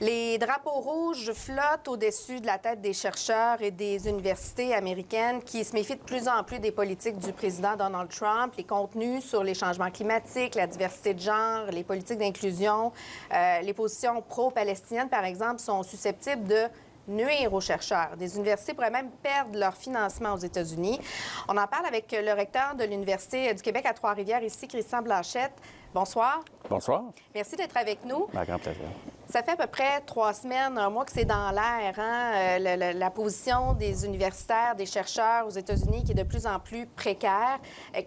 Les drapeaux rouges flottent au-dessus de la tête des chercheurs et des universités américaines qui se méfient de plus en plus des politiques du président Donald Trump, les contenus sur les changements climatiques, la diversité de genre, les politiques d'inclusion, les positions pro-palestiniennes, par exemple, sont susceptibles de nuire aux chercheurs. Des universités pourraient même perdre leur financement aux États-Unis. On en parle avec le recteur de l'Université du Québec à Trois-Rivières, ici, Christian Blanchette. Bonsoir. Bonsoir. Merci d'être avec nous. Un grand plaisir. Ça fait à peu près 3 semaines, un mois que c'est dans l'air, hein? La position des universitaires, des chercheurs aux États-Unis qui est de plus en plus précaire.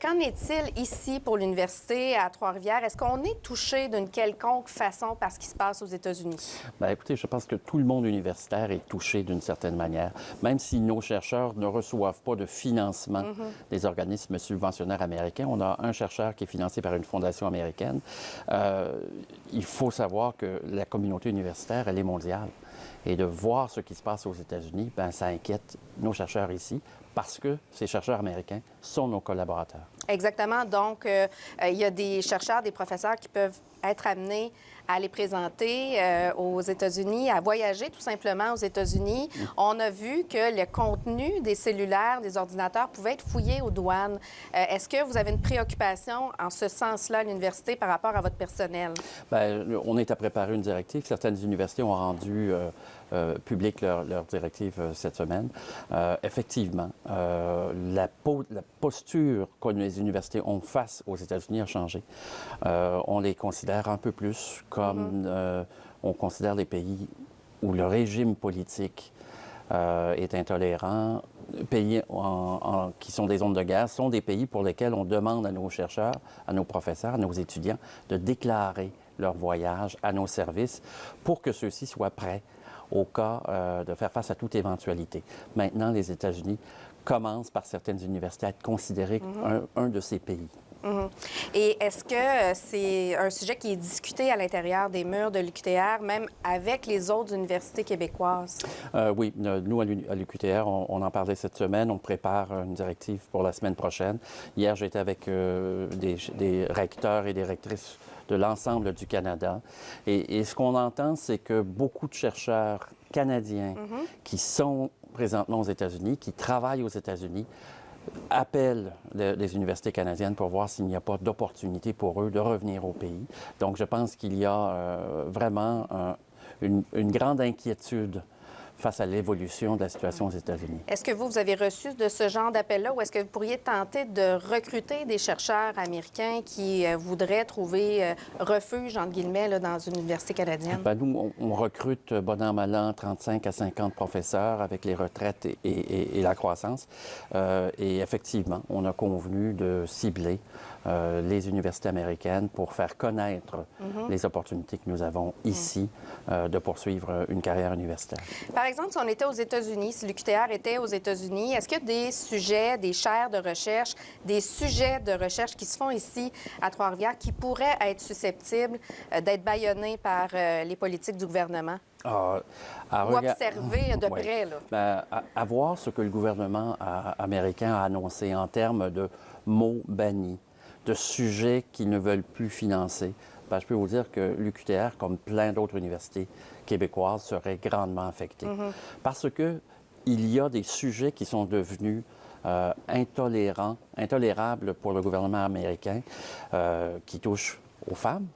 Qu'en est-il ici pour l'Université à Trois-Rivières? Est-ce qu'on est touché d'une quelconque façon par ce qui se passe aux États-Unis? Bien, écoutez, je pense que tout le monde universitaire est touché d'une certaine manière. Même si nos chercheurs ne reçoivent pas de financement des organismes subventionnaires américains, on a un chercheur qui est financé par une fondation américaine. Il faut savoir que la communauté universitaire, elle est mondiale. Et de voir ce qui se passe aux États-Unis, bien, ça inquiète nos chercheurs ici parce que ces chercheurs américains sont nos collaborateurs. Exactement. Donc, il y a des chercheurs, des professeurs qui peuvent être amenés à aller présenter aux États-Unis, à voyager tout simplement aux États-Unis. On a vu que le contenu des cellulaires, des ordinateurs pouvait être fouillé aux douanes. Est-ce que vous avez une préoccupation en ce sens-là à l'université par rapport à votre personnel? Bien, on est à préparer une directive. Certaines universités ont rendu public leur directive cette semaine. Effectivement, la posture que les universités ont face aux États-Unis a changé. On les considère un peu plus comme on considère les pays où le régime politique est intolérant. Pays qui sont des zones de guerre sont des pays pour lesquels on demande à nos chercheurs, à nos professeurs, à nos étudiants de déclarer leur voyage à nos services pour que ceux-ci soient prêts au cas de faire face à toute éventualité. Maintenant, les États-Unis commencent par certaines universités à être considérés un de ces pays. Et est-ce que c'est un sujet qui est discuté à l'intérieur des murs de l'UQTR, même avec les autres universités québécoises? Oui, nous, à l'UQTR, on en parlait cette semaine. On prépare une directive pour la semaine prochaine. Hier, j'étais avec des recteurs et des rectrices de l'ensemble du Canada. Et ce qu'on entend, c'est que beaucoup de chercheurs canadiens qui sont présentement aux États-Unis, qui travaillent aux États-Unis, appellent les universités canadiennes pour voir s'il n'y a pas d'opportunité pour eux de revenir au pays. Donc, je pense qu'il y a vraiment une grande inquiétude face à l'évolution de la situation aux États-Unis. Est-ce que vous avez reçu de ce genre d'appel-là ou est-ce que vous pourriez tenter de recruter des chercheurs américains qui voudraient trouver refuge, entre guillemets, là, dans une université canadienne? Bien, nous, on recrute, bon an, mal an, 35 à 50 professeurs avec les retraites et la croissance. Et effectivement, on a convenu de cibler les universités américaines pour faire connaître les opportunités que nous avons ici de poursuivre une carrière universitaire. Par exemple, si on était aux États-Unis, si l'UQTR était aux États-Unis, est-ce qu'il y a des sujets, des chaires de recherche, des sujets de recherche qui se font ici à Trois-Rivières qui pourraient être susceptibles d'être bâillonnés par les politiques du gouvernement? Ou observer de près, là? Bien, à voir ce que le gouvernement américain a annoncé en termes de mots bannis, de sujets qu'ils ne veulent plus financer. Bien, je peux vous dire que l'UQTR, comme plein d'autres universités québécoises, serait grandement affectée. Parce qu'il y a des sujets qui sont devenus intolérables pour le gouvernement américain, qui touchent aux femmes,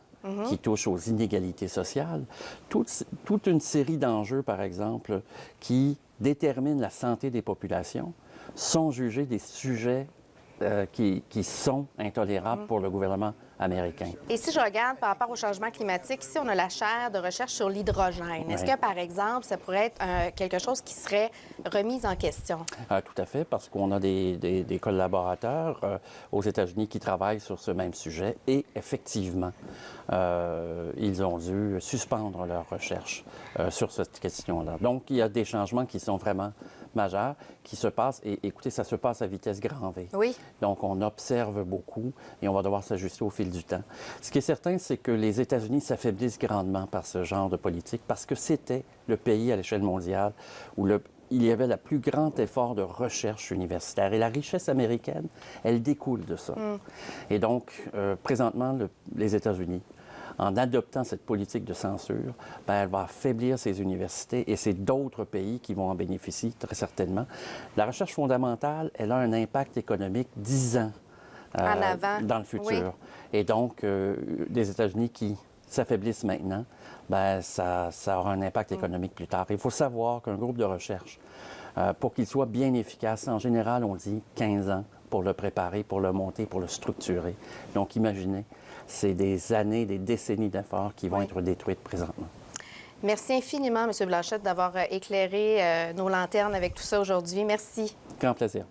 qui touchent aux inégalités sociales. Toute une série d'enjeux, par exemple, qui déterminent la santé des populations, sont jugés des sujets qui sont intolérables pour le gouvernement américain. Et si je regarde par rapport au changement climatique, ici, on a la chaire de recherche sur l'hydrogène. Est-ce que, par exemple, ça pourrait être quelque chose qui serait remis en question? Tout à fait, parce qu'on a des collaborateurs aux États-Unis qui travaillent sur ce même sujet et, effectivement, ils ont dû suspendre leur recherche sur cette question-là. Donc, il y a des changements qui sont vraiment majeurs qui se passent. Et écoutez, ça se passe à vitesse grand V. Oui. Donc, on observe beaucoup et on va devoir s'ajuster au fil du temps. Ce qui est certain, c'est que les États-Unis s'affaiblissent grandement par ce genre de politique parce que c'était le pays à l'échelle mondiale où il y avait le plus grand effort de recherche universitaire. Et la richesse américaine, elle découle de ça. Et donc, présentement, les États-Unis en adoptant cette politique de censure, bien, elle va affaiblir ces universités et c'est d'autres pays qui vont en bénéficier, très certainement. La recherche fondamentale, elle a un impact économique 10 ans en avant. dans le futur. Oui. Et donc, les États-Unis qui s'affaiblissent maintenant, bien, ça aura un impact économique plus tard. Il faut savoir qu'un groupe de recherche, pour qu'il soit bien efficace, en général, on dit 15 ans pour le préparer, pour le monter, pour le structurer. Donc, imaginez, c'est des années, des décennies d'efforts qui vont être détruites présentement. Merci infiniment, M. Blanchette, d'avoir éclairé nos lanternes avec tout ça aujourd'hui. Merci. Grand plaisir.